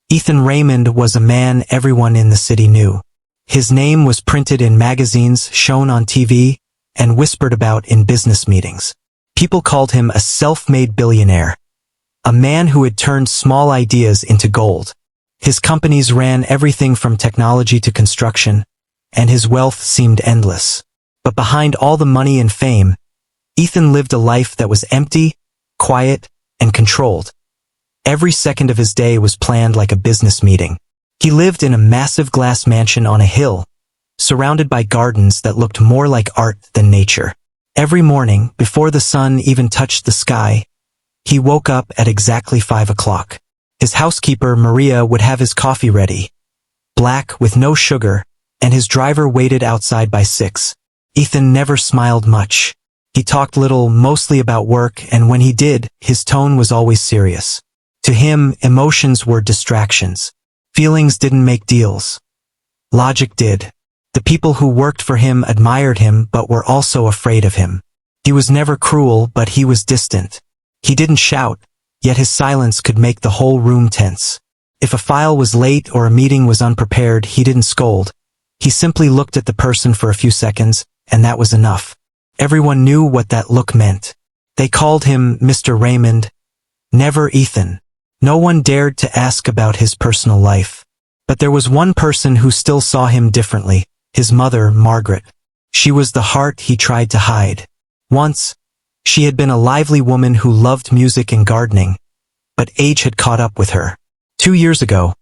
Ethan Raymond was a man everyone in the city knew. His name was printed in magazines, shown on TV, and whispered about in business meetings. People called him a self-made billionaire, a man who had turned small ideas into gold. His companies ran everything from technology to construction, and his wealth seemed endless. But behind all the money and fame, Ethan lived a life that was empty, quiet, and controlled. Every second of his day was planned like a business meeting. He lived in a massive glass mansion on a hill, surrounded by gardens that looked more like art than nature. Every morning, before the sun even touched the sky, he woke up at exactly 5 o'clock. His housekeeper, Maria, would have his coffee ready, black with no sugar, and his driver waited outside by 6. Ethan never smiled much. He talked little, mostly about work, and when he did, his tone was always serious. To him, emotions were distractions. Feelings didn't make deals. Logic did. The people who worked for him admired him but were also afraid of him. He was never cruel, but he was distant. He didn't shout, yet his silence could make the whole room tense. If a file was late or a meeting was unprepared, he didn't scold. He simply looked at the person for a few seconds, and that was enough. Everyone knew what that look meant. They called him Mr. Raymond, never Ethan. No one dared to ask about his personal life. But there was one person who still saw him differently, his mother, Margaret. She was the heart he tried to hide. Once, she had been a lively woman who loved music and gardening, but age had caught up with her. 2 years ago,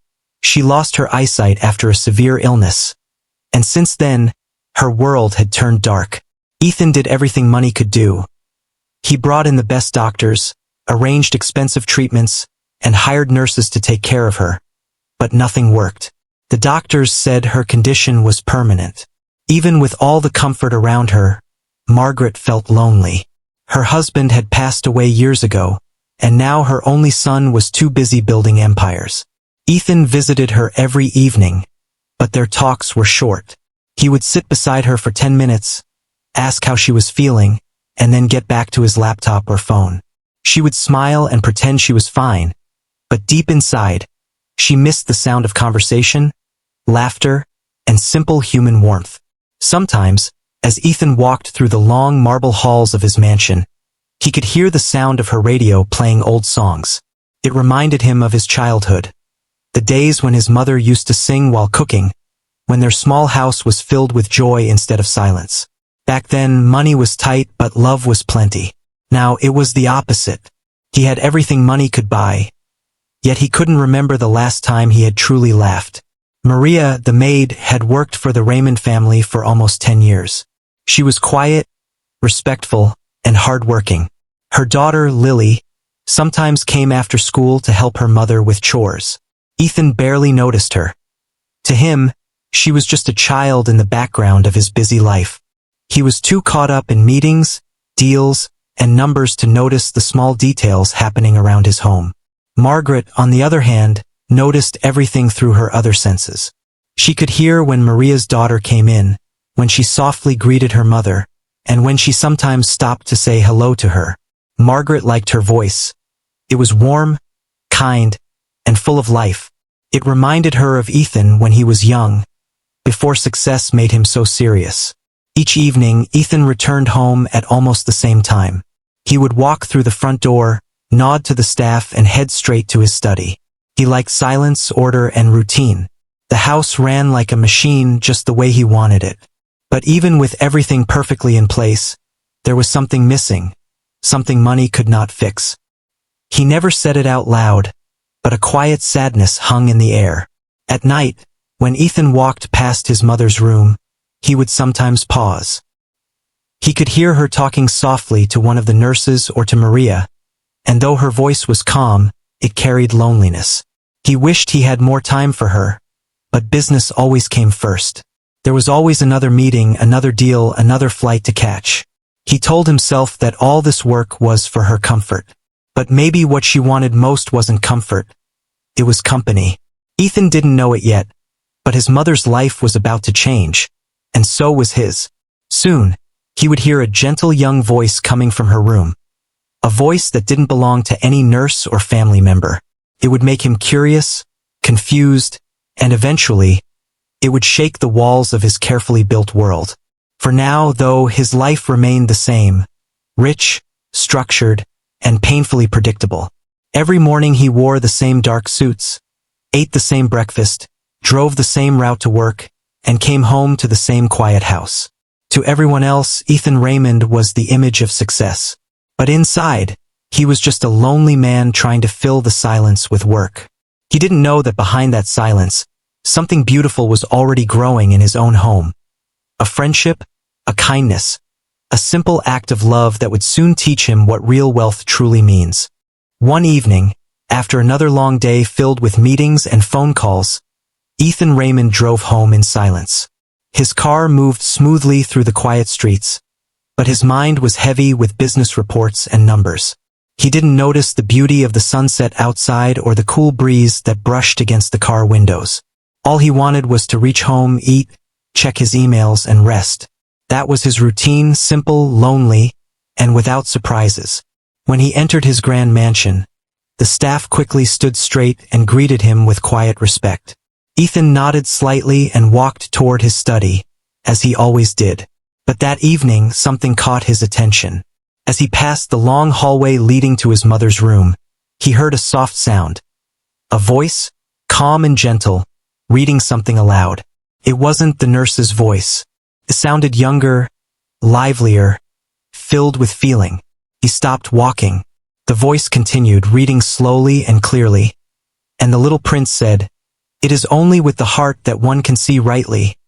she lost her eyesight after a severe illness. And since then, her world had turned dark. Ethan did everything money could do. He brought in the best doctors, arranged expensive treatments, and hired nurses to take care of her. But nothing worked. The doctors said her condition was permanent. Even with all the comfort around her, Margaret felt lonely. Her husband had passed away years ago, and now her only son was too busy building empires. Ethan visited her every evening, but their talks were short. He would sit beside her for 10 minutes, ask how she was feeling, and then get back to his laptop or phone. She would smile and pretend she was fine, but deep inside, she missed the sound of conversation, laughter, and simple human warmth. Sometimes, as Ethan walked through the long marble halls of his mansion, he could hear the sound of her radio playing old songs. It reminded him of his childhood, the days when his mother used to sing while cooking, when their small house was filled with joy instead of silence. Back then, money was tight, but love was plenty. Now it was the opposite. He had everything money could buy, yet he couldn't remember the last time he had truly laughed. Maria, the maid, had worked for the Raymond family for almost 10 years. She was quiet, respectful, and hardworking. Her daughter, Lily, sometimes came after school to help her mother with chores. Ethan barely noticed her. To him, she was just a child in the background of his busy life. He was too caught up in meetings, deals, and numbers to notice the small details happening around his home. Margaret, on the other hand, noticed everything through her other senses. She could hear when Maria's daughter came in, when she softly greeted her mother, and when she sometimes stopped to say hello to her. Margaret liked her voice. It was warm, kind, and full of life. It reminded her of Ethan when he was young, before success made him so serious. Each evening, Ethan returned home at almost the same time. He would walk through the front door, nod to the staff, and head straight to his study. He liked silence, order, and routine. The house ran like a machine, just the way he wanted it. But even with everything perfectly in place, there was something missing, something money could not fix. He never said it out loud, but a quiet sadness hung in the air. At night, when Ethan walked past his mother's room, he would sometimes pause. He could hear her talking softly to one of the nurses or to Maria, and though her voice was calm, it carried loneliness. He wished he had more time for her, but business always came first. There was always another meeting, another deal, another flight to catch. He told himself that all this work was for her comfort. But maybe what she wanted most wasn't comfort. It was company. Ethan didn't know it yet, but his mother's life was about to change, and so was his. Soon, he would hear a gentle young voice coming from her room. A voice that didn't belong to any nurse or family member. It would make him curious, confused, and eventually, it would shake the walls of his carefully built world. For now, though, his life remained the same, rich, structured, and painfully predictable. Every morning he wore the same dark suits, ate the same breakfast, drove the same route to work, and came home to the same quiet house. To everyone else, Ethan Raymond was the image of success. But inside, he was just a lonely man trying to fill the silence with work. He didn't know that behind that silence, something beautiful was already growing in his own home. A friendship, a kindness, a simple act of love that would soon teach him what real wealth truly means. One evening, after another long day filled with meetings and phone calls, Ethan Raymond drove home in silence. His car moved smoothly through the quiet streets, but his mind was heavy with business reports and numbers. He didn't notice the beauty of the sunset outside or the cool breeze that brushed against the car windows. All he wanted was to reach home, eat, check his emails, and rest. That was his routine, simple, lonely, and without surprises. When he entered his grand mansion, the staff quickly stood straight and greeted him with quiet respect. Ethan nodded slightly and walked toward his study, as he always did. But that evening, something caught his attention. As he passed the long hallway leading to his mother's room, he heard a soft sound. A voice, calm and gentle, reading something aloud. It wasn't the nurse's voice. It sounded younger, livelier, filled with feeling. He stopped walking. The voice continued, reading slowly and clearly. And the little prince said, "It is only with the heart that one can see rightly."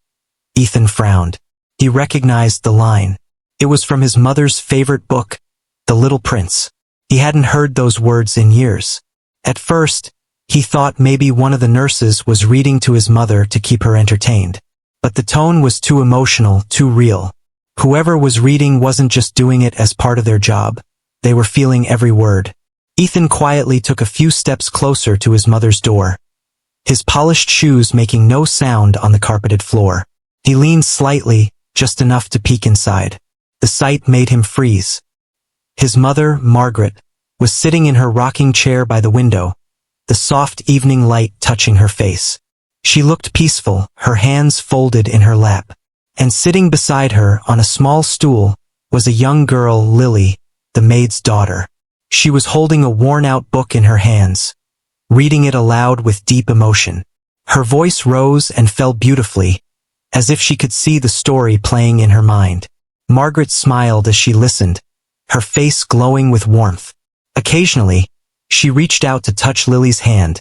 Ethan frowned. He recognized the line. It was from his mother's favorite book, The Little Prince. He hadn't heard those words in years. At first, he thought maybe one of the nurses was reading to his mother to keep her entertained. But the tone was too emotional, too real. Whoever was reading wasn't just doing it as part of their job. They were feeling every word. Ethan quietly took a few steps closer to his mother's door, his polished shoes making no sound on the carpeted floor. He leaned slightly, just enough to peek inside. The sight made him freeze. His mother, Margaret, was sitting in her rocking chair by the window, the soft evening light touching her face. She looked peaceful, her hands folded in her lap. And sitting beside her on a small stool was a young girl, Lily, the maid's daughter. She was holding a worn-out book in her hands, reading it aloud with deep emotion. Her voice rose and fell beautifully, as if she could see the story playing in her mind. Margaret smiled as she listened, her face glowing with warmth. Occasionally, she reached out to touch Lily's hand,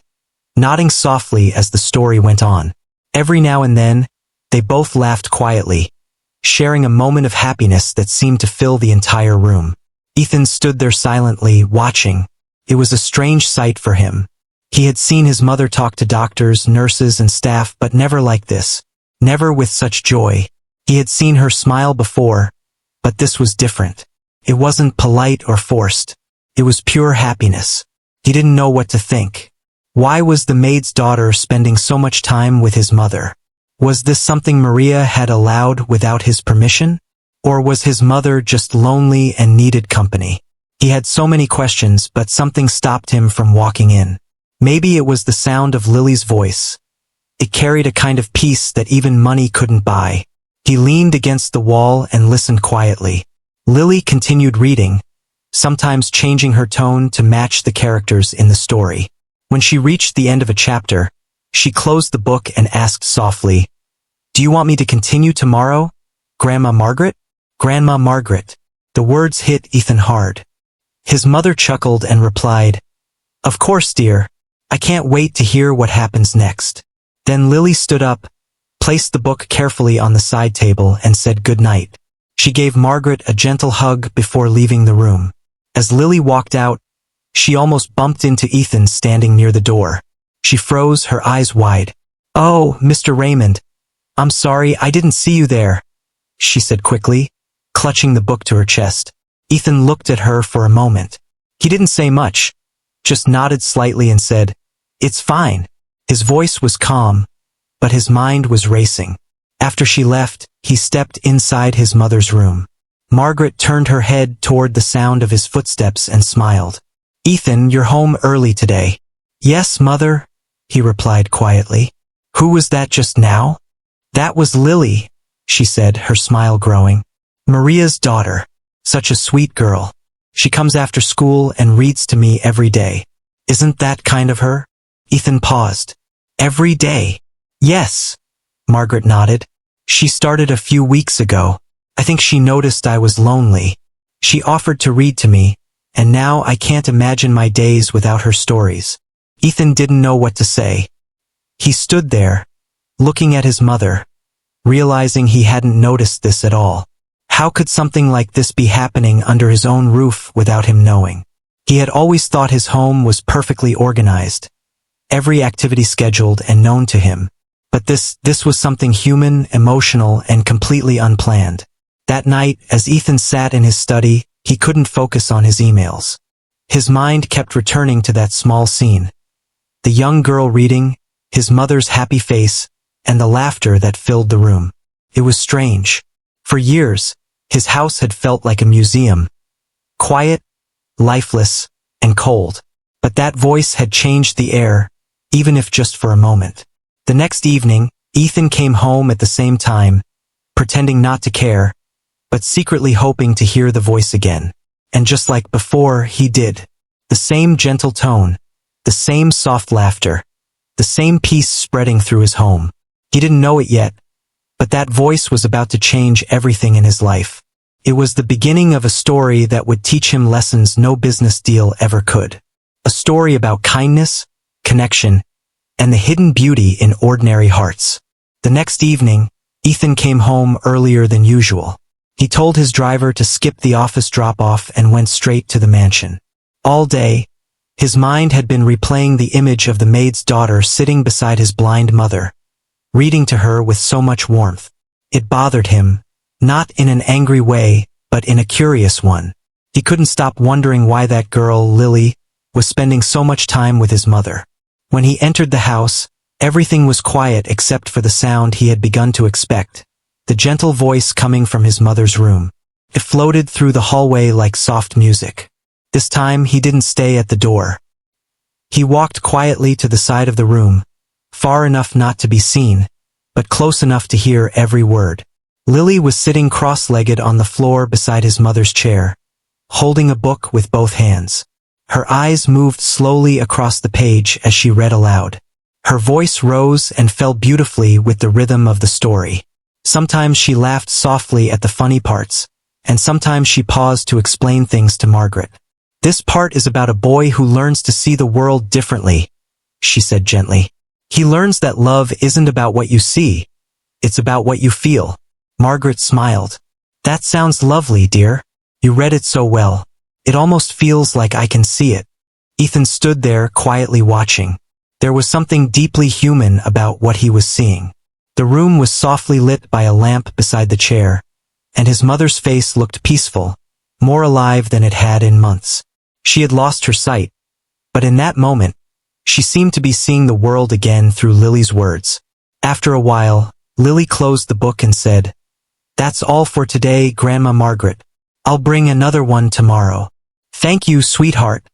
nodding softly as the story went on. Every now and then, they both laughed quietly, sharing a moment of happiness that seemed to fill the entire room. Ethan stood there silently, watching. It was a strange sight for him. He had seen his mother talk to doctors, nurses, and staff, but never like this. Never with such joy. He had seen her smile before, but this was different. It wasn't polite or forced. It was pure happiness. He didn't know what to think. Why was the maid's daughter spending so much time with his mother? Was this something Maria had allowed without his permission? Or was his mother just lonely and needed company? He had so many questions, but something stopped him from walking in. Maybe it was the sound of Lily's voice. It carried a kind of peace that even money couldn't buy. He leaned against the wall and listened quietly. Lily continued reading, sometimes changing her tone to match the characters in the story. When she reached the end of a chapter, she closed the book and asked softly, "Do you want me to continue tomorrow, Grandma Margaret?" Grandma Margaret. The words hit Ethan hard. His mother chuckled and replied, "Of course, dear. I can't wait to hear what happens next." Then Lily stood up, placed the book carefully on the side table, and said good night. She gave Margaret a gentle hug before leaving the room. As Lily walked out, she almost bumped into Ethan standing near the door. She froze, her eyes wide. "Oh, Mr. Raymond, I'm sorry I didn't see you there," she said quickly, clutching the book to her chest. Ethan looked at her for a moment. He didn't say much, just nodded slightly and said, "It's fine." His voice was calm, but his mind was racing. After she left, he stepped inside his mother's room. Margaret turned her head toward the sound of his footsteps and smiled. "Ethan, you're home early today." "Yes, Mother. he replied quietly. Who was that just now? That was Lily, she said, her smile growing. Maria's daughter. Such a sweet girl. She comes after school and reads to me every day. Isn't that kind of her? Ethan paused. Every day? Yes, Margaret nodded. She started a few weeks ago. I think she noticed I was lonely. She offered to read to me, and now I can't imagine my days without her stories. Ethan didn't know what to say. He stood there, looking at his mother, realizing he hadn't noticed this at all. How could something like this be happening under his own roof without him knowing? He had always thought his home was perfectly organized, every activity scheduled and known to him. But this was something human, emotional, and completely unplanned. That night, as Ethan sat in his study, he couldn't focus on his emails. His mind kept returning to that small scene. The young girl reading, his mother's happy face, and the laughter that filled the room. It was strange. For years, his house had felt like a museum. Quiet, lifeless, and cold. But that voice had changed the air, even if just for a moment. The next evening, Ethan came home at the same time, pretending not to care, but secretly hoping to hear the voice again. And just like before, he did. The same gentle tone, the same soft laughter, the same peace spreading through his home. He didn't know it yet, but that voice was about to change everything in his life. It was the beginning of a story that would teach him lessons no business deal ever could. A story about kindness, connection, and the hidden beauty in ordinary hearts. The next evening, Ethan came home earlier than usual. He told his driver to skip the office drop-off and went straight to the mansion. All day, his mind had been replaying the image of the maid's daughter sitting beside his blind mother, reading to her with so much warmth. It bothered him, not in an angry way, but in a curious one. He couldn't stop wondering why that girl, Lily, was spending so much time with his mother. When he entered the house, everything was quiet except for the sound he had begun to expect, the gentle voice coming from his mother's room. It floated through the hallway like soft music. This time he didn't stay at the door. He walked quietly to the side of the room, far enough not to be seen, but close enough to hear every word. Lily was sitting cross-legged on the floor beside his mother's chair, holding a book with both hands. Her eyes moved slowly across the page as she read aloud. Her voice rose and fell beautifully with the rhythm of the story. Sometimes she laughed softly at the funny parts, and sometimes she paused to explain things to Margaret. This part is about a boy who learns to see the world differently, she said gently. He learns that love isn't about what you see, it's about what you feel. Margaret smiled. That sounds lovely, dear. You read it so well. It almost feels like I can see it. Ethan stood there quietly watching. There was something deeply human about what he was seeing. The room was softly lit by a lamp beside the chair, and his mother's face looked peaceful, more alive than it had in months. She had lost her sight, but in that moment, she seemed to be seeing the world again through Lily's words. After a while, Lily closed the book and said, "That's all for today, Grandma Margaret. I'll bring another one tomorrow." "Thank you, sweetheart,"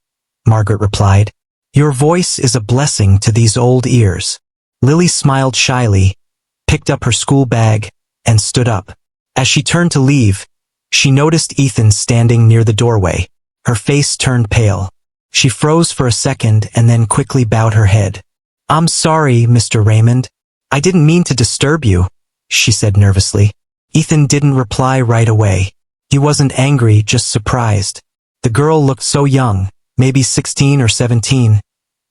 Margaret replied. "Your voice is a blessing to these old ears." Lily smiled shyly, picked up her school bag, and stood up. As she turned to leave, she noticed Ethan standing near the doorway. Her face turned pale. She froze for a second and then quickly bowed her head. "I'm sorry, Mr. Raymond. I didn't mean to disturb you," she said nervously. Ethan didn't reply right away. He wasn't angry, just surprised. The girl looked so young, maybe 16 or 17,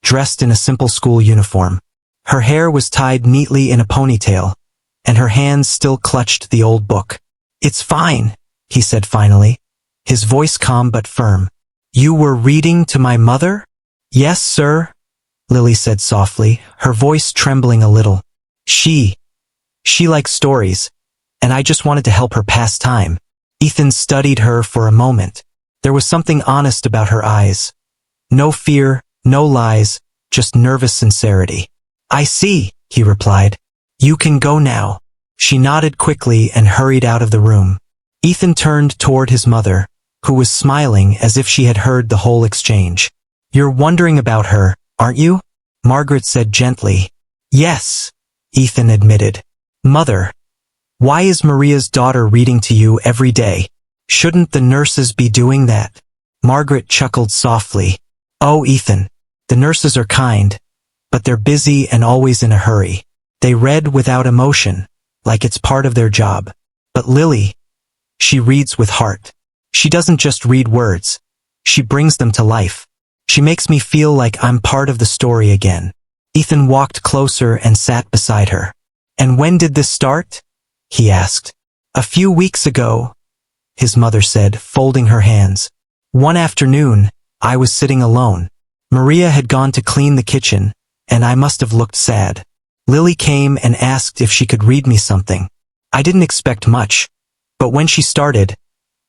dressed in a simple school uniform. Her hair was tied neatly in a ponytail, and her hands still clutched the old book. "It's fine," he said finally, his voice calm but firm. "You were reading to my mother?" "Yes, sir," Lily said softly, her voice trembling a little. She likes stories, and I just wanted to help her pass time." Ethan studied her for a moment. There was something honest about her eyes. No fear, no lies, just nervous sincerity. "I see," he replied. "You can go now." She nodded quickly and hurried out of the room. Ethan turned toward his mother, who was smiling as if she had heard the whole exchange. "You're wondering about her, aren't you?" Margaret said gently. Yes, Ethan admitted. Mother, why is Maria's daughter reading to you every day? Shouldn't the nurses be doing that? Margaret chuckled softly. Oh, Ethan, the nurses are kind, but they're busy and always in a hurry. They read without emotion, like it's part of their job. But Lily, she reads with heart. She doesn't just read words. She brings them to life. She makes me feel like I'm part of the story again. Ethan walked closer and sat beside her. And when did this start? He asked. A few weeks ago, his mother said, folding her hands. One afternoon, I was sitting alone. Maria had gone to clean the kitchen, and I must have looked sad. Lily came and asked if she could read me something. I didn't expect much, but when she started,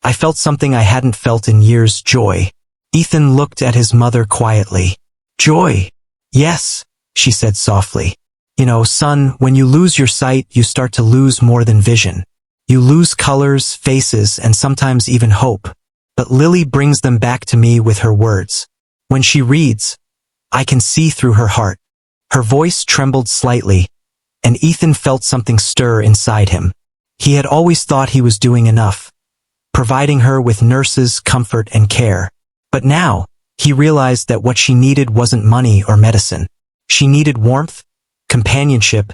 I felt something I hadn't felt in years, joy. Ethan looked at his mother quietly. Joy? Yes, she said softly. You know, son, when you lose your sight, you start to lose more than vision. You lose colors, faces, and sometimes even hope. But Lily brings them back to me with her words. When she reads, I can see through her heart. Her voice trembled slightly, and Ethan felt something stir inside him. He had always thought he was doing enough, providing her with nurses, comfort, and care. But now, he realized that what she needed wasn't money or medicine. She needed warmth, companionship,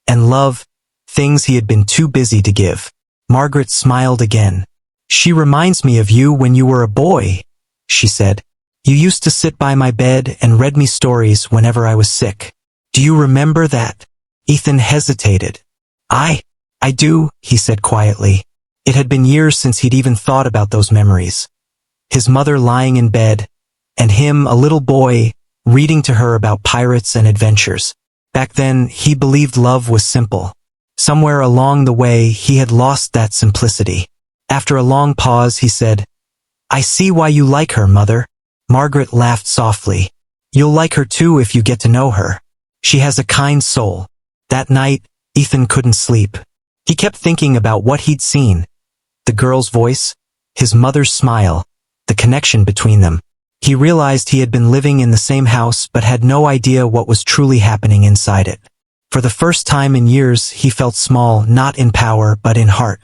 and love, things he had been too busy to give. Margaret smiled again. She reminds me of you when you were a boy, she said. You used to sit by my bed and read me stories whenever I was sick. Do you remember that? Ethan hesitated. I do, he said quietly. It had been years since he'd even thought about those memories. His mother lying in bed, and him, a little boy, reading to her about pirates and adventures. Back then, he believed love was simple. Somewhere along the way, he had lost that simplicity. After a long pause, he said, I see why you like her, Mother. Margaret laughed softly. You'll like her too if you get to know her. She has a kind soul. That night, Ethan couldn't sleep. He kept thinking about what he'd seen. The girl's voice, his mother's smile, the connection between them. He realized he had been living in the same house but had no idea what was truly happening inside it. For the first time in years, he felt small, not in power but in heart.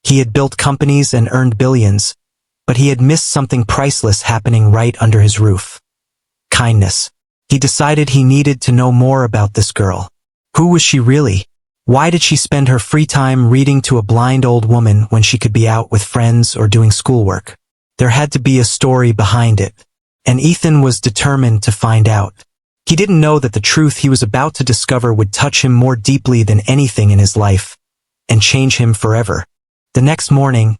He had built companies and earned billions, but he had missed something priceless happening right under his roof. Kindness. He decided he needed to know more about this girl. Who was she really? Why did she spend her free time reading to a blind old woman when she could be out with friends or doing schoolwork? There had to be a story behind it, and Ethan was determined to find out. He didn't know that the truth he was about to discover would touch him more deeply than anything in his life, and change him forever. The next morning,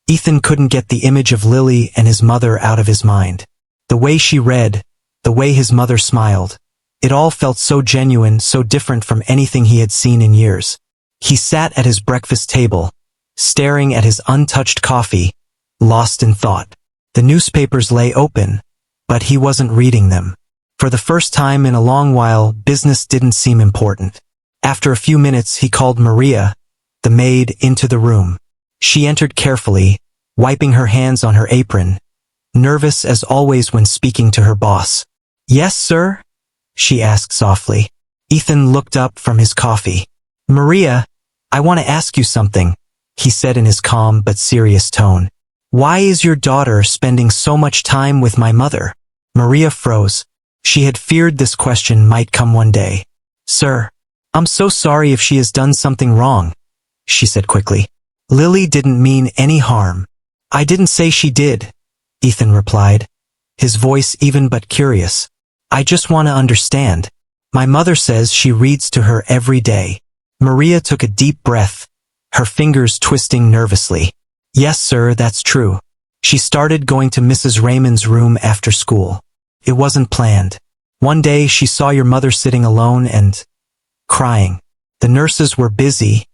Ethan couldn't get the image of Lily and his mother out of his mind. The way she read, the way his mother smiled, it all felt so genuine, so different from anything he had seen in years. He sat at his breakfast table, staring at his untouched coffee, lost in thought. The newspapers lay open, but he wasn't reading them. For the first time in a long while, business didn't seem important. After a few minutes, he called Maria, the maid, into the room. She entered carefully, wiping her hands on her apron, nervous as always when speaking to her boss. Yes, sir? She asked softly. Ethan looked up from his coffee. Maria, I want to ask you something, he said in his calm but serious tone. Why is your daughter spending so much time with my mother? Maria froze. She had feared this question might come one day. Sir, I'm so sorry if she has done something wrong, she said quickly. Lily didn't mean any harm. I didn't say she did, Ethan replied, his voice even but curious. I just want to understand. My mother says she reads to her every day. Maria took a deep breath, her fingers twisting nervously. Yes, sir, that's true. She started going to Mrs. Raymond's room after school. It wasn't planned. One day she saw your mother sitting alone and crying. The nurses were busy,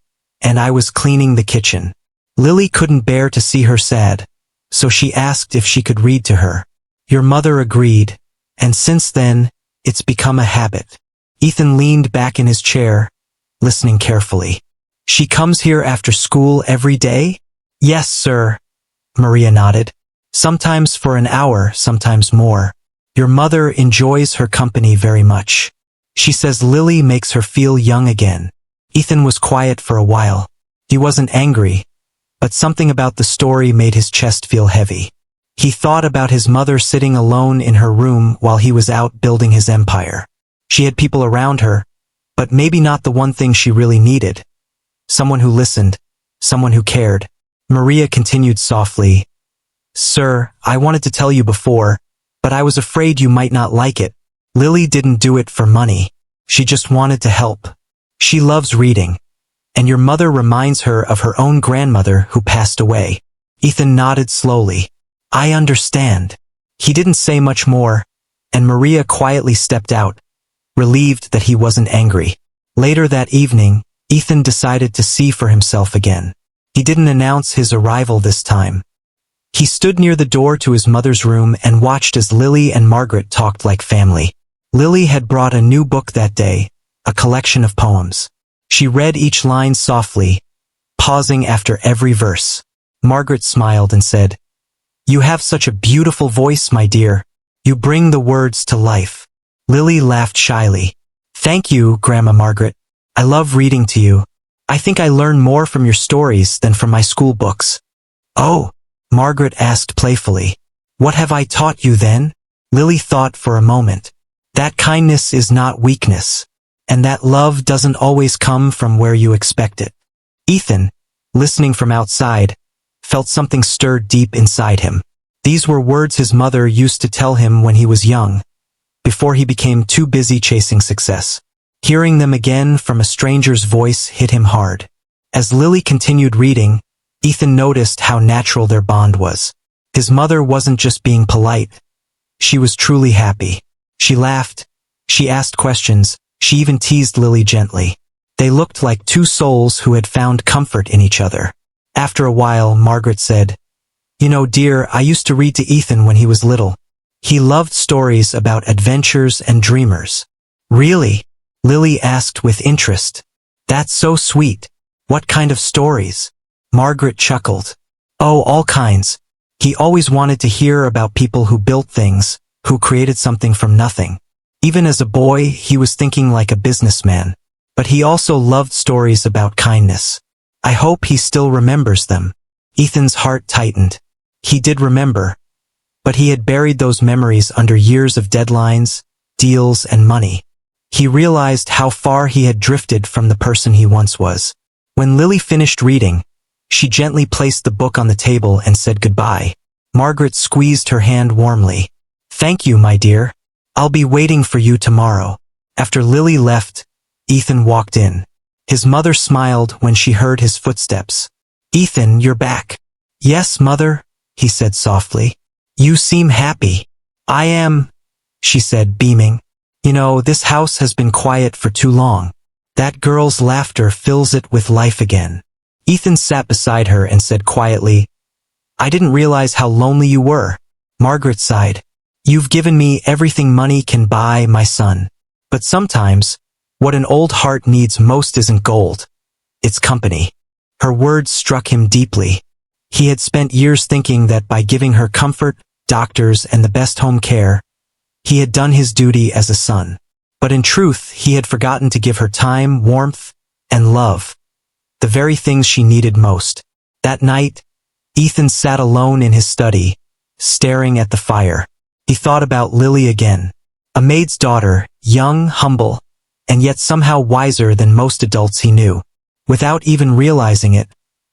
and I was cleaning the kitchen. Lily couldn't bear to see her sad, so she asked if she could read to her. Your mother agreed, and since then, it's become a habit. Ethan leaned back in his chair, listening carefully. She comes here after school every day? Yes, sir, Maria nodded. Sometimes for an hour, sometimes more. Your mother enjoys her company very much. She says Lily makes her feel young again. Ethan was quiet for a while. He wasn't angry, but something about the story made his chest feel heavy. He thought about his mother sitting alone in her room while he was out building his empire. She had people around her, but maybe not the one thing she really needed. Someone who listened, someone who cared. Maria continued softly, "Sir, I wanted to tell you before, but I was afraid you might not like it. Lily didn't do it for money. She just wanted to help. She loves reading, and your mother reminds her of her own grandmother who passed away." Ethan nodded slowly. "I understand." He didn't say much more, and Maria quietly stepped out, relieved that he wasn't angry. Later that evening, Ethan decided to see for himself again. He didn't announce his arrival this time. He stood near the door to his mother's room and watched as Lily and Margaret talked like family. Lily had brought a new book that day, a collection of poems. She read each line softly, pausing after every verse. Margaret smiled and said, "You have such a beautiful voice, my dear. You bring the words to life." Lily laughed shyly. "Thank you, Grandma Margaret. I love reading to you. I think I learn more from your stories than from my school books." "Oh," Margaret asked playfully. "What have I taught you then?" Lily thought for a moment. "That kindness is not weakness, and that love doesn't always come from where you expect it." Ethan, listening from outside, felt something stir deep inside him. These were words his mother used to tell him when he was young, before he became too busy chasing success. Hearing them again from a stranger's voice hit him hard. As Lily continued reading, Ethan noticed how natural their bond was. His mother wasn't just being polite. She was truly happy. She laughed. She asked questions. She even teased Lily gently. They looked like two souls who had found comfort in each other. After a while, Margaret said, "You know, dear, I used to read to Ethan when he was little. He loved stories about adventures and dreamers." "Really?" Lily asked with interest. "That's so sweet. What kind of stories?" Margaret chuckled. "Oh, all kinds. He always wanted to hear about people who built things, who created something from nothing. Even as a boy, he was thinking like a businessman. But he also loved stories about kindness. I hope he still remembers them." Ethan's heart tightened. He did remember, but he had buried those memories under years of deadlines, deals, and money. He realized how far he had drifted from the person he once was. When Lily finished reading, she gently placed the book on the table and said goodbye. Margaret squeezed her hand warmly. "Thank you, my dear. I'll be waiting for you tomorrow." After Lily left, Ethan walked in. His mother smiled when she heard his footsteps. "Ethan, you're back." "Yes, Mother," he said softly. "You seem happy." "I am," she said, beaming. "You know, this house has been quiet for too long. That girl's laughter fills it with life again." Ethan sat beside her and said quietly, "I didn't realize how lonely you were." Margaret sighed. "You've given me everything money can buy, my son. But sometimes, what an old heart needs most isn't gold. It's company." Her words struck him deeply. He had spent years thinking that by giving her comfort, doctors, and the best home care, he had done his duty as a son. But in truth, he had forgotten to give her time, warmth, and love, the very things she needed most. That night, Ethan sat alone in his study, staring at the fire. He thought about Lily again. A maid's daughter, young, humble, and yet somehow wiser than most adults he knew. Without even realizing it,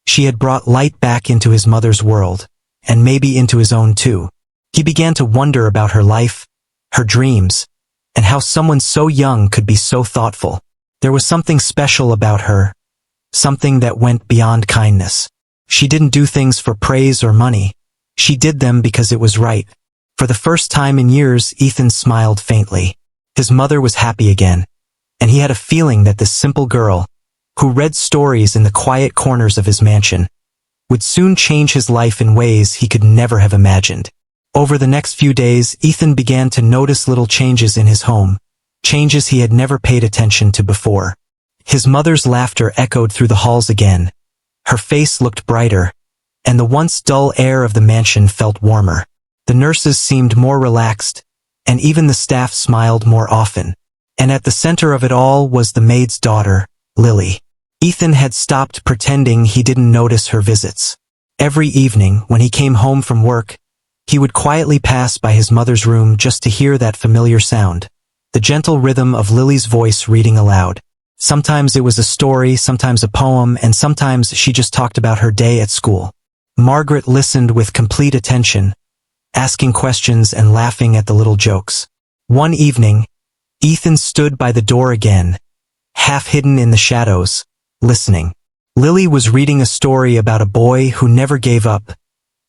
she had brought light back into his mother's world, and maybe into his own too. He began to wonder about her life, her dreams, and how someone so young could be so thoughtful. There was something special about her, something that went beyond kindness. She didn't do things for praise or money. She did them because it was right. For the first time in years, Ethan smiled faintly. His mother was happy again, and he had a feeling that this simple girl, who read stories in the quiet corners of his mansion, would soon change his life in ways he could never have imagined. Over the next few days, Ethan began to notice little changes in his home, changes he had never paid attention to before. His mother's laughter echoed through the halls again. Her face looked brighter, and the once dull air of the mansion felt warmer. The nurses seemed more relaxed, and even the staff smiled more often. And at the center of it all was the maid's daughter, Lily. Ethan had stopped pretending he didn't notice her visits. Every evening, when he came home from work, he would quietly pass by his mother's room just to hear that familiar sound, the gentle rhythm of Lily's voice reading aloud. Sometimes it was a story, sometimes a poem, and sometimes she just talked about her day at school. Margaret listened with complete attention, asking questions and laughing at the little jokes. One evening, Ethan stood by the door again, half hidden in the shadows, listening. Lily was reading a story about a boy who never gave up,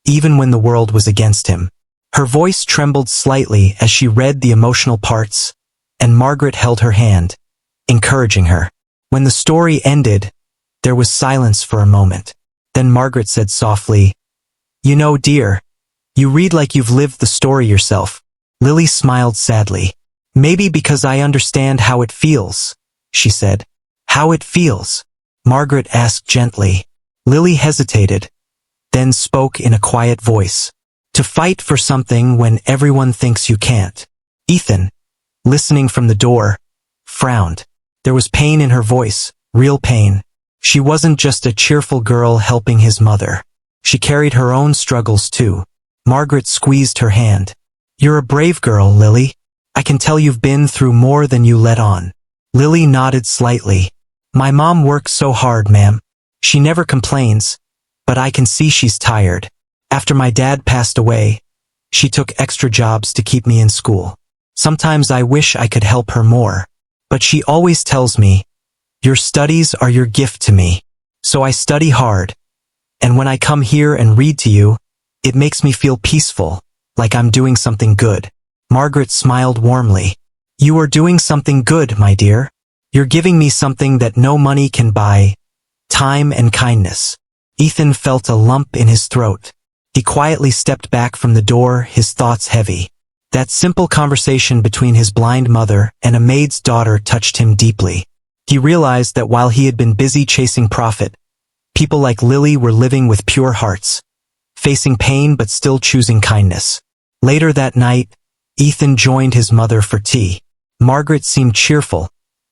even when the world was against him. Her voice trembled slightly as she read the emotional parts, and Margaret held her hand, encouraging her. When the story ended, there was silence for a moment. Then Margaret said softly, "You know, dear, you read like you've lived the story yourself." Lily smiled sadly. "Maybe because I understand how it feels," she said. "How it feels?" Margaret asked gently. Lily hesitated, then spoke in a quiet voice. "To fight for something when everyone thinks you can't." Ethan, listening from the door, frowned. There was pain in her voice, real pain. She wasn't just a cheerful girl helping his mother. She carried her own struggles too. Margaret squeezed her hand. "You're a brave girl, Lily. I can tell you've been through more than you let on." Lily nodded slightly. "My mom works so hard, ma'am. She never complains, but I can see she's tired. After my dad passed away, she took extra jobs to keep me in school. Sometimes I wish I could help her more. But she always tells me, 'Your studies are your gift to me.' So I study hard. And when I come here and read to you, it makes me feel peaceful, like I'm doing something good." Margaret smiled warmly. "You are doing something good, my dear. You're giving me something that no money can buy, time and kindness." Ethan felt a lump in his throat. He quietly stepped back from the door, his thoughts heavy. That simple conversation between his blind mother and a maid's daughter touched him deeply. He realized that while he had been busy chasing profit, people like Lily were living with pure hearts, facing pain but still choosing kindness. Later that night, Ethan joined his mother for tea. Margaret seemed cheerful,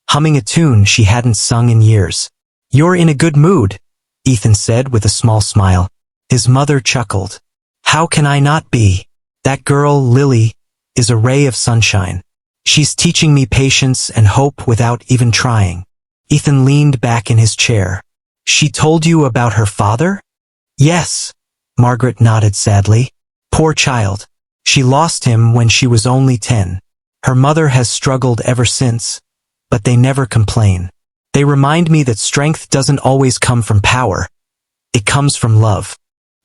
humming a tune she hadn't sung in years. "You're in a good mood," Ethan said with a small smile. His mother chuckled. "How can I not be? That girl, Lily, is a ray of sunshine. She's teaching me patience and hope without even trying." Ethan leaned back in his chair. "She told you about her father?" "Yes," Margaret nodded sadly. "Poor child. She lost him when she was only 10. Her mother has struggled ever since, but they never complain. They remind me that strength doesn't always come from power. It comes from love."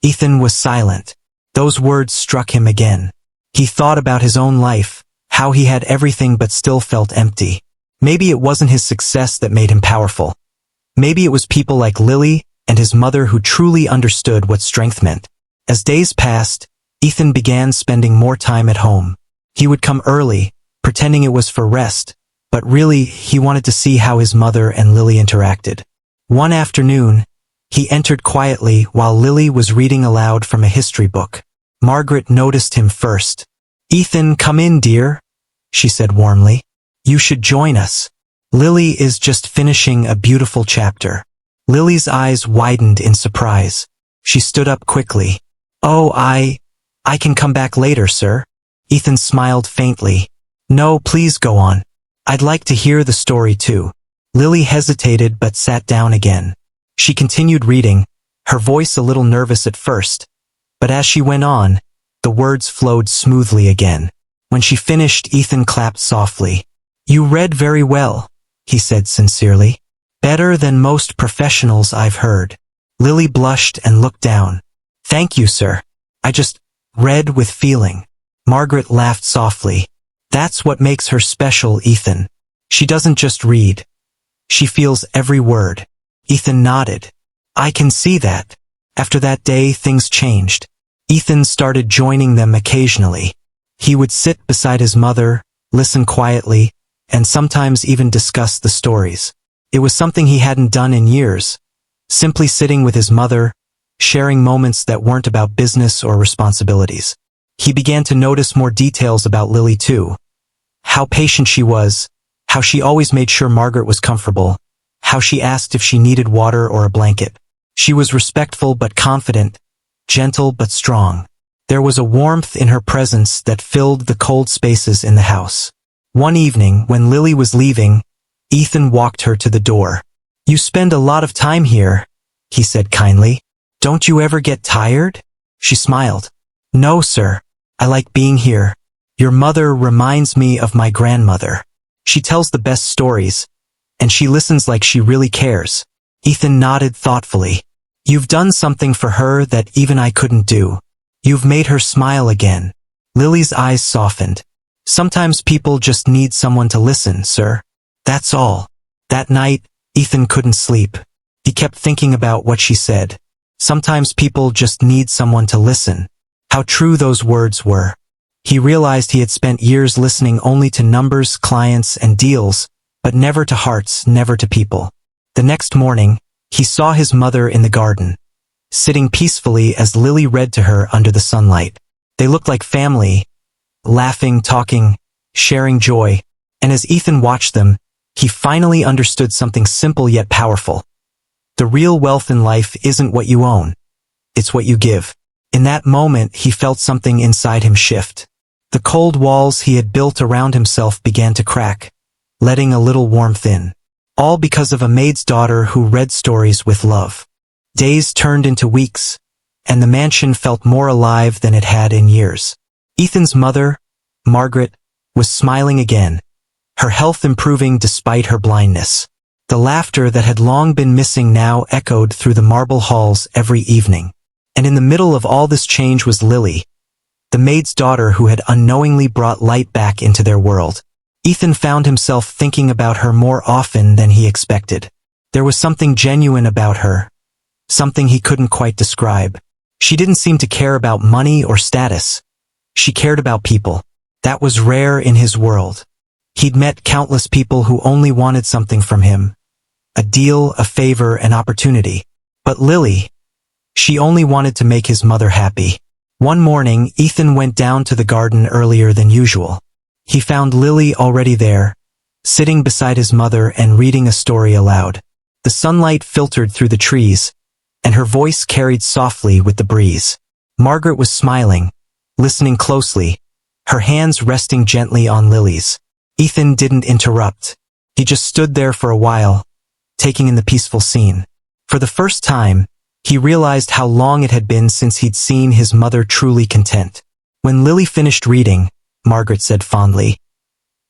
Ethan was silent. Those words struck him again. He thought about his own life, how he had everything but still felt empty. Maybe it wasn't his success that made him powerful. Maybe it was people like Lily and his mother who truly understood what strength meant. As days passed, Ethan began spending more time at home. He would come early, pretending it was for rest, but really he wanted to see how his mother and Lily interacted. One afternoon, he entered quietly while Lily was reading aloud from a history book. Margaret noticed him first. "Ethan, come in, dear," she said warmly. "You should join us. Lily is just finishing a beautiful chapter." Lily's eyes widened in surprise. She stood up quickly. "Oh, I can come back later, sir." Ethan smiled faintly. "No, please go on. I'd like to hear the story too." Lily hesitated but sat down again. She continued reading, her voice a little nervous at first, but as she went on, the words flowed smoothly again. When she finished, Ethan clapped softly. "You read very well," he said sincerely. "Better than most professionals I've heard." Lily blushed and looked down. "Thank you, sir. I just read with feeling." Margaret laughed softly. "That's what makes her special, Ethan. She doesn't just read. She feels every word." Ethan nodded. "I can see that." After that day, things changed. Ethan started joining them occasionally. He would sit beside his mother, listen quietly, and sometimes even discuss the stories. It was something he hadn't done in years, simply sitting with his mother, sharing moments that weren't about business or responsibilities. He began to notice more details about Lily too. How patient she was, how she always made sure Margaret was comfortable, how she asked if she needed water or a blanket. She was respectful but confident, gentle but strong. There was a warmth in her presence that filled the cold spaces in the house. One evening, when Lily was leaving, Ethan walked her to the door. "You spend a lot of time here," he said kindly. "Don't you ever get tired?" She smiled. "No, sir. I like being here. Your mother reminds me of my grandmother. She tells the best stories, and she listens like she really cares." Ethan nodded thoughtfully. "You've done something for her that even I couldn't do. You've made her smile again." Lily's eyes softened. "Sometimes people just need someone to listen, sir. That's all." That night, Ethan couldn't sleep. He kept thinking about what she said. Sometimes people just need someone to listen. How true those words were. He realized he had spent years listening only to numbers, clients, and deals, but never to hearts, never to people. The next morning, he saw his mother in the garden, sitting peacefully as Lily read to her under the sunlight. They looked like family, laughing, talking, sharing joy, and as Ethan watched them, he finally understood something simple yet powerful. The real wealth in life isn't what you own, it's what you give. In that moment, he felt something inside him shift. The cold walls he had built around himself began to crack, letting a little warmth in. All because of a maid's daughter who read stories with love. Days turned into weeks, and the mansion felt more alive than it had in years. Ethan's mother, Margaret, was smiling again, her health improving despite her blindness. The laughter that had long been missing now echoed through the marble halls every evening. And in the middle of all this change was Lily, the maid's daughter who had unknowingly brought light back into their world. Ethan found himself thinking about her more often than he expected. There was something genuine about her, something he couldn't quite describe. She didn't seem to care about money or status. She cared about people. That was rare in his world. He'd met countless people who only wanted something from him. A deal, a favor, an opportunity. But Lily, she only wanted to make his mother happy. One morning, Ethan went down to the garden earlier than usual. He found Lily already there, sitting beside his mother and reading a story aloud. The sunlight filtered through the trees, and her voice carried softly with the breeze. Margaret was smiling, listening closely, her hands resting gently on Lily's. Ethan didn't interrupt. He just stood there for a while, taking in the peaceful scene. For the first time, he realized how long it had been since he'd seen his mother truly content. When Lily finished reading, Margaret said fondly,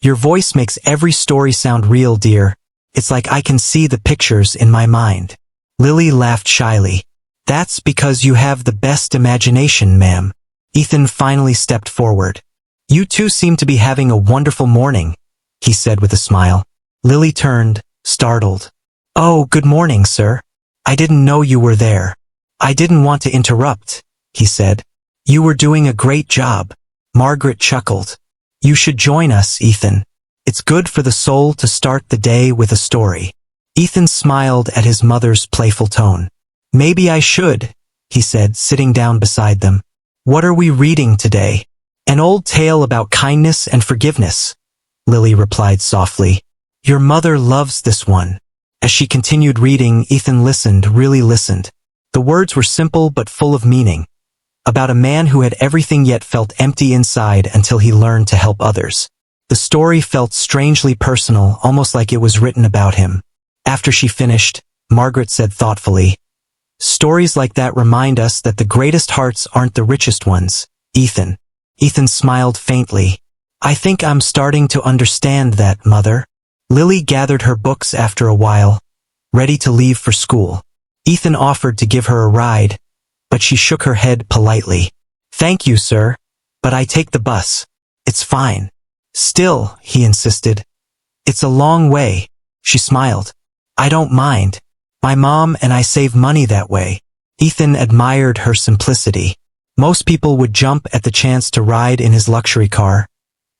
"Your voice makes every story sound real, dear. It's like I can see the pictures in my mind." Lily laughed shyly. "That's because you have the best imagination, ma'am." Ethan finally stepped forward. "You two seem to be having a wonderful morning," he said with a smile. Lily turned, startled. "Oh, good morning, sir. I didn't know you were there." "I didn't want to interrupt," he said. "You were doing a great job." Margaret chuckled. "You should join us, Ethan. It's good for the soul to start the day with a story." Ethan smiled at his mother's playful tone. "Maybe I should," he said, sitting down beside them. "What are we reading today?" "An old tale about kindness and forgiveness," Lily replied softly. "Your mother loves this one." As she continued reading, Ethan listened, really listened. The words were simple but full of meaning. About a man who had everything yet felt empty inside until he learned to help others. The story felt strangely personal, almost like it was written about him. After she finished, Margaret said thoughtfully, "Stories like that remind us that the greatest hearts aren't the richest ones, Ethan." Ethan smiled faintly. "I think I'm starting to understand that, Mother." Lily gathered her books after a while, ready to leave for school. Ethan offered to give her a ride, but she shook her head politely. "Thank you, sir, but I take the bus. It's fine." "Still," he insisted. "It's a long way." She smiled. "I don't mind. My mom and I save money that way." Ethan admired her simplicity. Most people would jump at the chance to ride in his luxury car,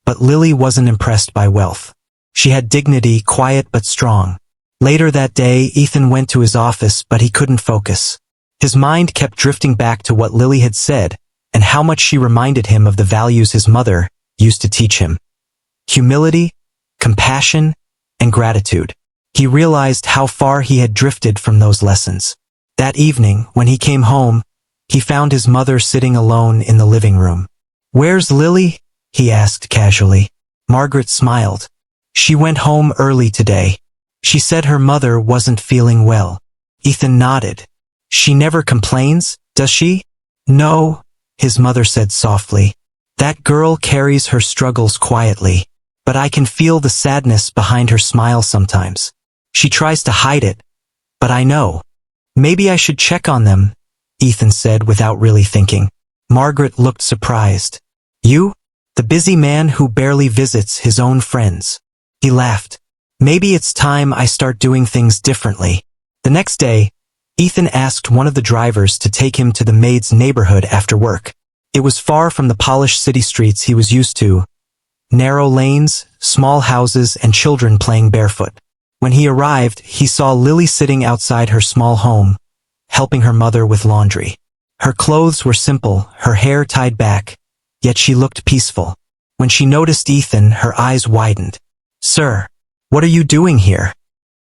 but Lily wasn't impressed by wealth. She had dignity, quiet but strong. Later that day, Ethan went to his office, but he couldn't focus. His mind kept drifting back to what Lily had said, and how much she reminded him of the values his mother used to teach him. Humility, compassion, and gratitude. He realized how far he had drifted from those lessons. That evening, when he came home, he found his mother sitting alone in the living room. "Where's Lily?" he asked casually. Margaret smiled. "She went home early today. She said her mother wasn't feeling well." Ethan nodded. "She never complains, does she?" "No," his mother said softly. "That girl carries her struggles quietly, but I can feel the sadness behind her smile sometimes. She tries to hide it, but I know. Maybe I should check on them," Ethan said without really thinking. Margaret looked surprised. "You? The busy man who barely visits his own friends." He laughed. "Maybe it's time I start doing things differently." The next day, Ethan asked one of the drivers to take him to the Maid's neighborhood after work. It was far from the polished city streets he was used to. Narrow lanes, small houses, and children playing barefoot. When he arrived, he saw Lily sitting outside her small home, helping her mother with laundry. Her clothes were simple, her hair tied back, yet she looked peaceful. When she noticed Ethan, her eyes widened. "Sir, what are you doing here?"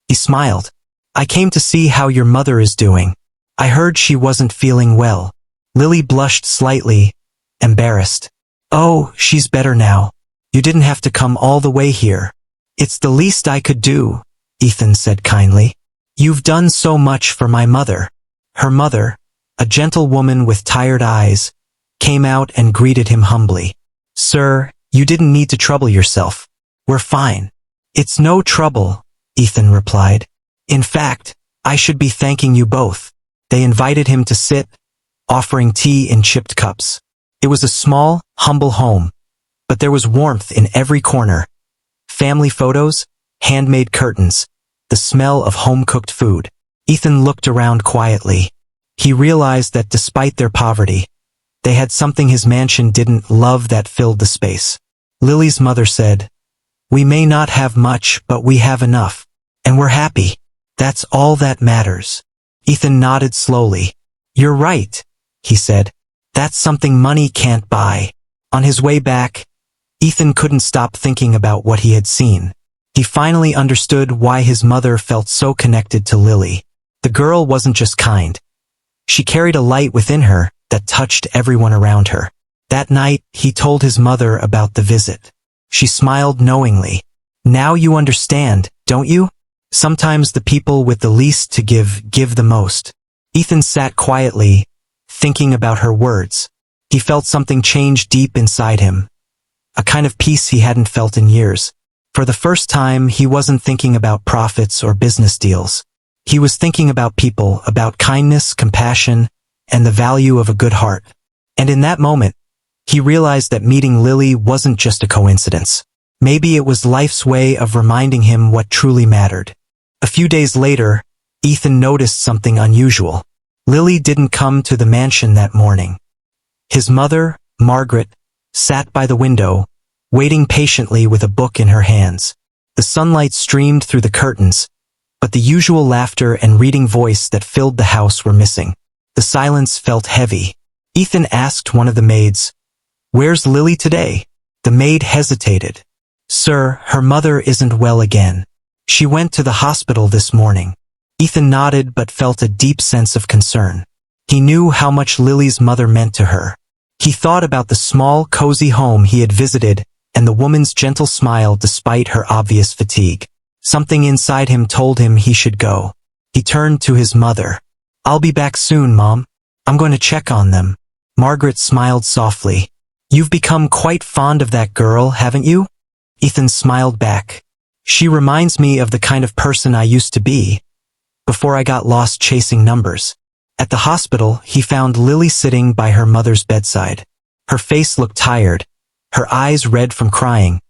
He smiled. "I came to see how your mother is doing. I heard she wasn't feeling well." Lily blushed slightly, embarrassed. "Oh, she's better now. You didn't have to come all the way here." "It's the least I could do," Ethan said kindly. "You've done so much for my mother." Her mother, a gentle woman with tired eyes, came out and greeted him humbly. "Sir, you didn't need to trouble yourself. We're fine." "It's no trouble," Ethan replied. "In fact, I should be thanking you both." They invited him to sit, offering tea in chipped cups. It was a small, humble home, but there was warmth in every corner. Family photos, handmade curtains, the smell of home-cooked food. Ethan looked around quietly. He realized that despite their poverty, they had something his mansion didn't love that filled the space. Lily's mother said, "We may not have much, but we have enough. And we're happy. That's all that matters." Ethan nodded slowly. "You're right," he said. "That's something money can't buy." On his way back, Ethan couldn't stop thinking about what he had seen. He finally understood why his mother felt so connected to Lily. The girl wasn't just kind. She carried a light within her that touched everyone around her. That night, he told his mother about the visit. She smiled knowingly. "Now you understand, don't you? Sometimes the people with the least to give the most." Ethan sat quietly, thinking about her words. He felt something change deep inside him, a kind of peace he hadn't felt in years. For the first time, he wasn't thinking about profits or business deals. He was thinking about people, about kindness, compassion, and the value of a good heart. And in that moment, he realized that meeting Lily wasn't just a coincidence. Maybe it was life's way of reminding him what truly mattered. A few days later, Ethan noticed something unusual. Lily didn't come to the mansion that morning. His mother, Margaret, sat by the window, waiting patiently with a book in her hands. The sunlight streamed through the curtains, but the usual laughter and reading voice that filled the house were missing. The silence felt heavy. Ethan asked one of the maids, "Where's Lily today?" The maid hesitated. "Sir, her mother isn't well again. She went to the hospital this morning." Ethan nodded but felt a deep sense of concern. He knew how much Lily's mother meant to her. He thought about the small, cozy home he had visited and the woman's gentle smile despite her obvious fatigue. Something inside him told him he should go. He turned to his mother. "I'll be back soon, Mom. I'm going to check on them." Margaret smiled softly. "You've become quite fond of that girl, haven't you?" Ethan smiled back. "She reminds me of the kind of person I used to be, before I got lost chasing numbers." At the hospital, he found Lily sitting by her mother's bedside. Her face looked tired, her eyes red from crying,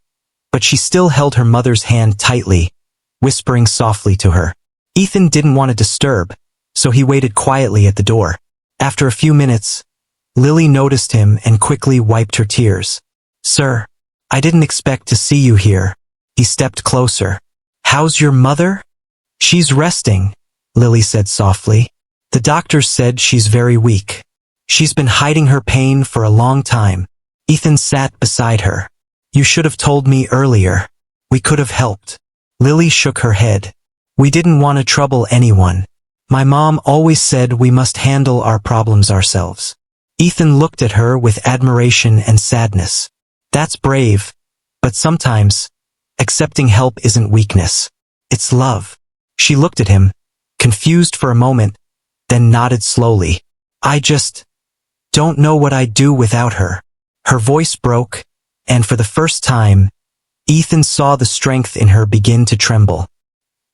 but she still held her mother's hand tightly, whispering softly to her. Ethan didn't want to disturb, so he waited quietly at the door. After a few minutes, Lily noticed him and quickly wiped her tears. "Sir, I didn't expect to see you here." He stepped closer. "How's your mother?" "She's resting," Lily said softly. "The doctor said she's very weak. She's been hiding her pain for a long time." Ethan sat beside her. "You should have told me earlier. We could have helped." Lily shook her head. We didn't want to trouble anyone. My mom always said we must handle our problems ourselves. Ethan looked at her with admiration and sadness. That's brave, but sometimes, accepting help isn't weakness. It's love. She looked at him, confused for a moment, then nodded slowly. I just don't know what I'd do without her. Her voice broke, and for the first time, Ethan saw the strength in her begin to tremble.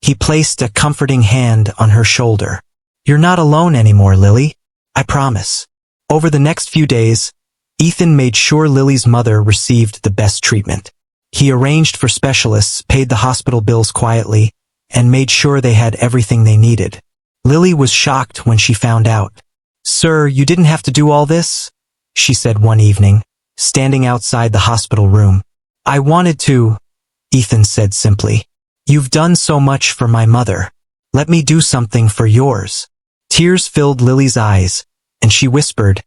He placed a comforting hand on her shoulder. You're not alone anymore, Lily. I promise. Over the next few days, Ethan made sure Lily's mother received the best treatment. He arranged for specialists, paid the hospital bills quietly, and made sure they had everything they needed. Lily was shocked when she found out. Sir, you didn't have to do all this? She said one evening, standing outside the hospital room. I wanted to, Ethan said simply. You've done so much for my mother. Let me do something for yours. Tears filled Lily's eyes, and she whispered,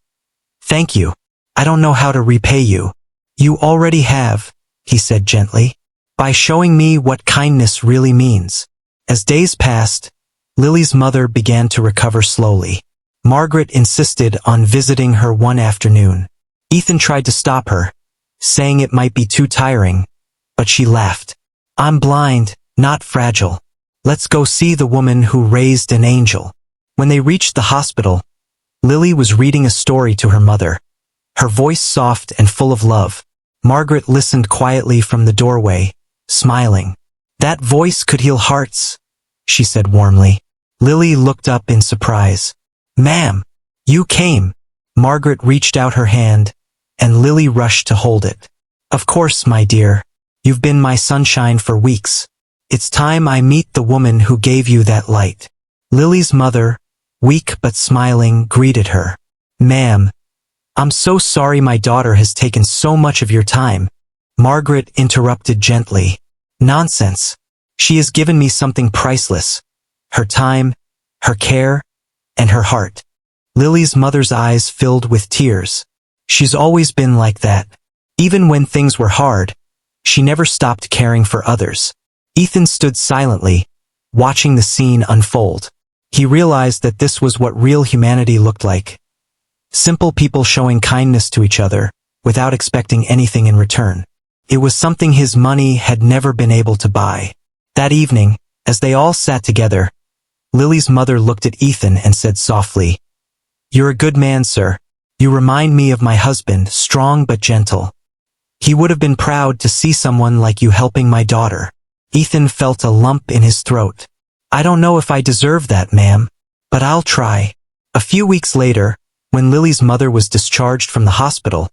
Thank you. I don't know how to repay you. You already have, he said gently, by showing me what kindness really means. As days passed, Lily's mother began to recover slowly. Margaret insisted on visiting her one afternoon. Ethan tried to stop her, saying it might be too tiring, but she laughed. I'm blind, not fragile. Let's go see the woman who raised an angel. When they reached the hospital, Lily was reading a story to her mother, her voice soft and full of love. Margaret listened quietly from the doorway, smiling. That voice could heal hearts, she said warmly. Lily looked up in surprise. Ma'am, you came. Margaret reached out her hand, and Lily rushed to hold it. Of course, my dear. You've been my sunshine for weeks. It's time I meet the woman who gave you that light. Lily's mother, weak but smiling, greeted her. Ma'am, I'm so sorry my daughter has taken so much of your time. Margaret interrupted gently. Nonsense. She has given me something priceless. Her time, her care, and her heart. Lily's mother's eyes filled with tears. She's always been like that. Even when things were hard, she never stopped caring for others. Ethan stood silently, watching the scene unfold. He realized that this was what real humanity looked like. Simple people showing kindness to each other, without expecting anything in return. It was something his money had never been able to buy. That evening, as they all sat together, Lily's mother looked at Ethan and said softly, You're a good man, sir. You remind me of my husband, strong but gentle. He would have been proud to see someone like you helping my daughter. Ethan felt a lump in his throat. I don't know if I deserve that, ma'am, but I'll try. A few weeks later, when Lily's mother was discharged from the hospital,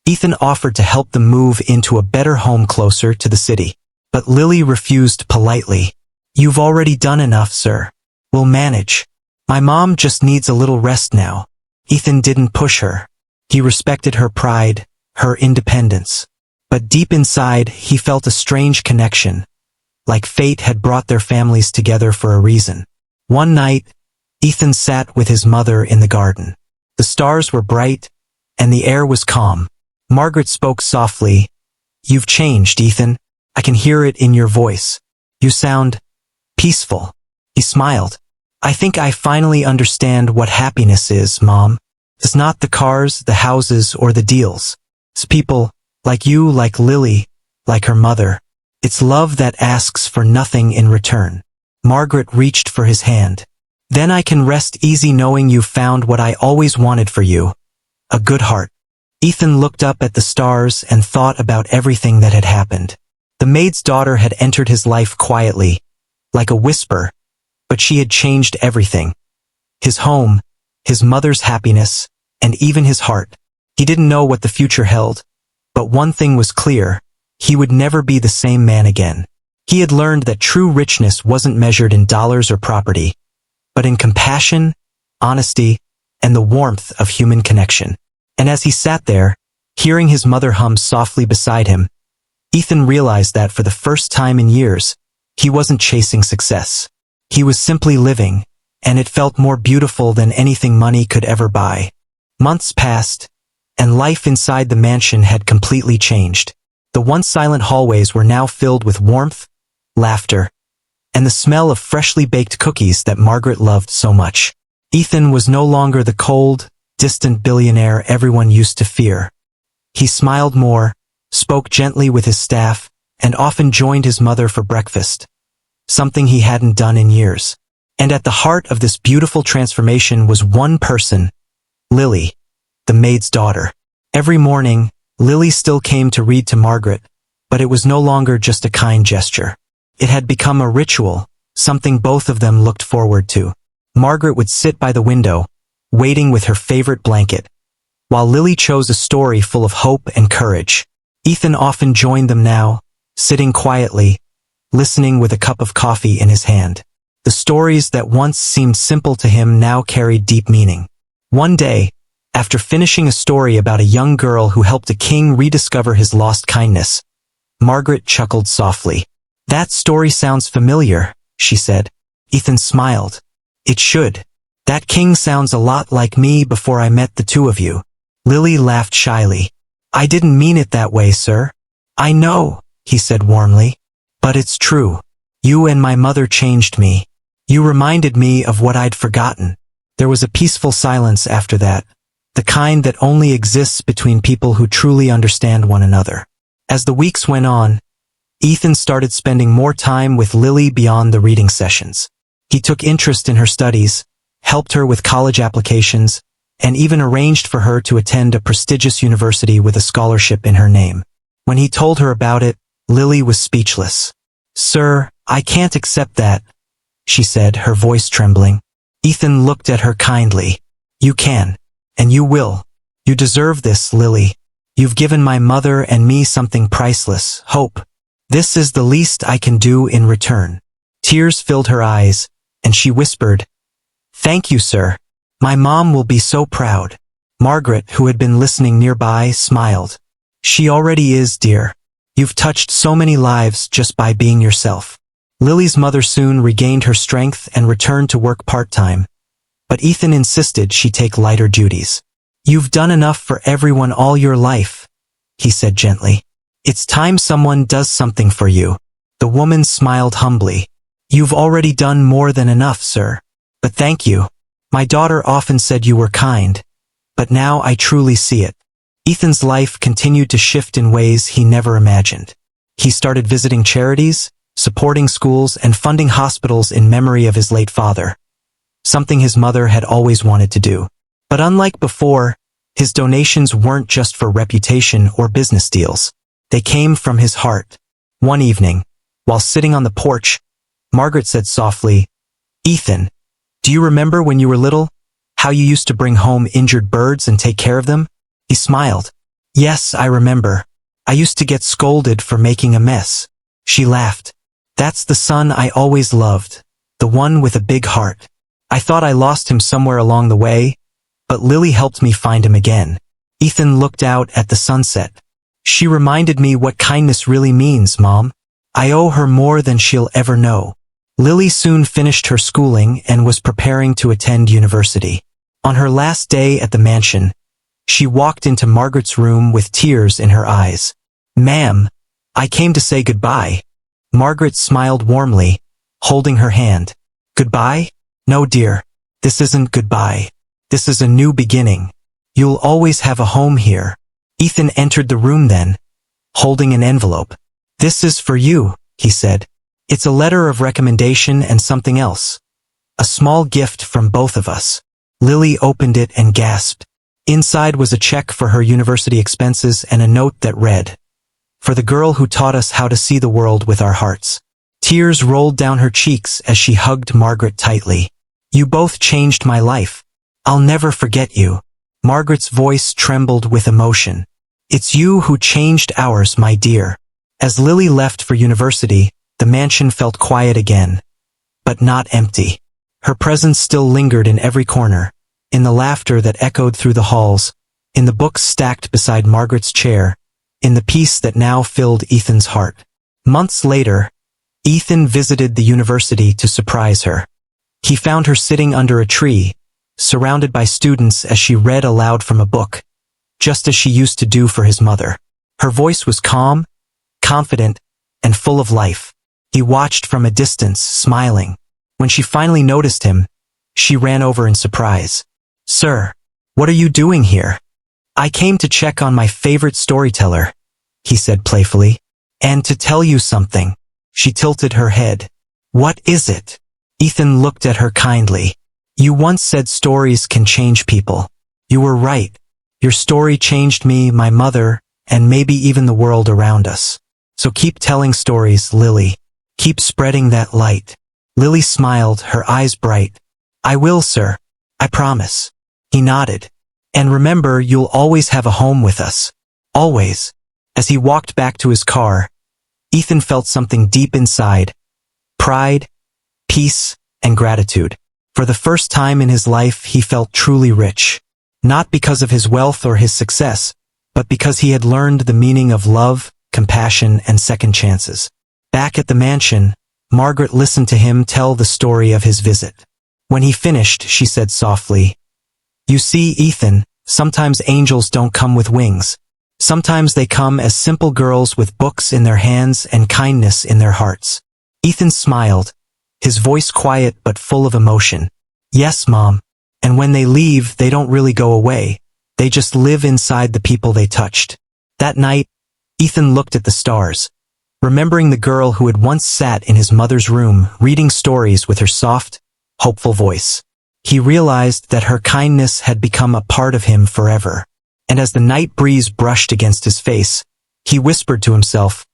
Ethan offered to help them move into a better home closer to the city. But Lily refused politely. You've already done enough, sir. We'll manage. My mom just needs a little rest now. Ethan didn't push her. He respected her pride, her independence. But deep inside, he felt a strange connection, like fate had brought their families together for a reason. One night, Ethan sat with his mother in the garden. The stars were bright, and the air was calm. Margaret spoke softly. You've changed, Ethan. I can hear it in your voice. You sound peaceful. He smiled. I think I finally understand what happiness is, Mom. It's not the cars, the houses, or the deals. It's people, like you, like Lily, like her mother. It's love that asks for nothing in return. Margaret reached for his hand. Then I can rest easy knowing you've found what I always wanted for you. A good heart. Ethan looked up at the stars and thought about everything that had happened. The maid's daughter had entered his life quietly, like a whisper, but she had changed everything. His home, his mother's happiness, and even his heart. He didn't know what the future held, but one thing was clear. He would never be the same man again. He had learned that true richness wasn't measured in dollars or property, but in compassion, honesty, and the warmth of human connection. And as he sat there, hearing his mother hum softly beside him, Ethan realized that for the first time in years, he wasn't chasing success. He was simply living, and it felt more beautiful than anything money could ever buy. Months passed, and life inside the mansion had completely changed. The once silent hallways were now filled with warmth, laughter, and the smell of freshly baked cookies that Margaret loved so much. Ethan was no longer the cold, distant billionaire everyone used to fear. He smiled more, spoke gently with his staff, and often joined his mother for breakfast, something he hadn't done in years. And at the heart of this beautiful transformation was one person, Lily, the maid's daughter. Every morning, Lily still came to read to Margaret, but it was no longer just a kind gesture. It had become a ritual, something both of them looked forward to. Margaret would sit by the window, waiting with her favorite blanket, while Lily chose a story full of hope and courage. Ethan often joined them now, sitting quietly, listening with a cup of coffee in his hand. The stories that once seemed simple to him now carried deep meaning. One day, after finishing a story about a young girl who helped a king rediscover his lost kindness, Margaret chuckled softly. "That story sounds familiar," she said. Ethan smiled. "It should. That king sounds a lot like me before I met the two of you." Lily laughed shyly. "I didn't mean it that way, sir." "I know," he said warmly. "But it's true. You and my mother changed me. You reminded me of what I'd forgotten." There was a peaceful silence after that, the kind that only exists between people who truly understand one another. As the weeks went on, Ethan started spending more time with Lily beyond the reading sessions. He took interest in her studies, helped her with college applications, and even arranged for her to attend a prestigious university with a scholarship in her name. When he told her about it, Lily was speechless. "Sir, I can't accept that," she said, her voice trembling. Ethan looked at her kindly. "You can. And you will. You deserve this, Lily. You've given my mother and me something priceless, hope. This is the least I can do in return." Tears filled her eyes, and she whispered, "Thank you, sir. My mom will be so proud." Margaret, who had been listening nearby, smiled. "She already is, dear. You've touched so many lives just by being yourself." Lily's mother soon regained her strength and returned to work part-time, but Ethan insisted she take lighter duties. "You've done enough for everyone all your life," he said gently. "It's time someone does something for you." The woman smiled humbly. "You've already done more than enough, sir. But thank you. My daughter often said you were kind, but now I truly see it." Ethan's life continued to shift in ways he never imagined. He started visiting charities, supporting schools, and funding hospitals in memory of his late father, something his mother had always wanted to do. But unlike before, his donations weren't just for reputation or business deals. They came from his heart. One evening, while sitting on the porch, Margaret said softly, "Ethan, do you remember when you were little, how you used to bring home injured birds and take care of them?" He smiled. "Yes, I remember. I used to get scolded for making a mess." She laughed. "That's the son I always loved, the one with a big heart. I thought I lost him somewhere along the way, but Lily helped me find him again." Ethan looked out at the sunset. "She reminded me what kindness really means, Mom. I owe her more than she'll ever know." Lily soon finished her schooling and was preparing to attend university. On her last day at the mansion, she walked into Margaret's room with tears in her eyes. "Ma'am, I came to say goodbye." Margaret smiled warmly, holding her hand. "Goodbye? No, dear. This isn't goodbye. This is a new beginning. You'll always have a home here." Ethan entered the room then, holding an envelope. "This is for you," he said. "It's a letter of recommendation and something else. A small gift from both of us." Lily opened it and gasped. Inside was a check for her university expenses and a note that read, "For the girl who taught us how to see the world with our hearts." Tears rolled down her cheeks as she hugged Margaret tightly. "You both changed my life. I'll never forget you." Margaret's voice trembled with emotion. "It's you who changed ours, my dear." As Lily left for university, the mansion felt quiet again, but not empty. Her presence still lingered in every corner, in the laughter that echoed through the halls, in the books stacked beside Margaret's chair, in the peace that now filled Ethan's heart. Months later, Ethan visited the university to surprise her. He found her sitting under a tree, surrounded by students as she read aloud from a book, just as she used to do for his mother. Her voice was calm, confident, and full of life. He watched from a distance, smiling. When she finally noticed him, she ran over in surprise. "Sir, what are you doing here?" "I came to check on my favorite storyteller," he said playfully. "And to tell you something." She tilted her head. "What is it?" Ethan looked at her kindly. "You once said stories can change people. You were right. Your story changed me, my mother, and maybe even the world around us. So keep telling stories, Lily. Keep spreading that light." Lily smiled, her eyes bright. "I will, sir. I promise." He nodded. "And remember, you'll always have a home with us. Always." As he walked back to his car, Ethan felt something deep inside. Pride, peace, and gratitude. For the first time in his life, he felt truly rich. Not because of his wealth or his success, but because he had learned the meaning of love, compassion, and second chances. Back at the mansion, Margaret listened to him tell the story of his visit. When he finished, she said softly, "You see, Ethan, sometimes angels don't come with wings. Sometimes they come as simple girls with books in their hands and kindness in their hearts." Ethan smiled, his voice quiet but full of emotion. "Yes, Mom. And when they leave, they don't really go away. They just live inside the people they touched." That night, Ethan looked at the stars, remembering the girl who had once sat in his mother's room reading stories with her soft, hopeful voice. He realized that her kindness had become a part of him forever. And as the night breeze brushed against his face, he whispered to himself,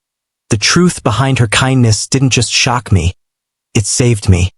"The truth behind her kindness didn't just shock me, it saved me."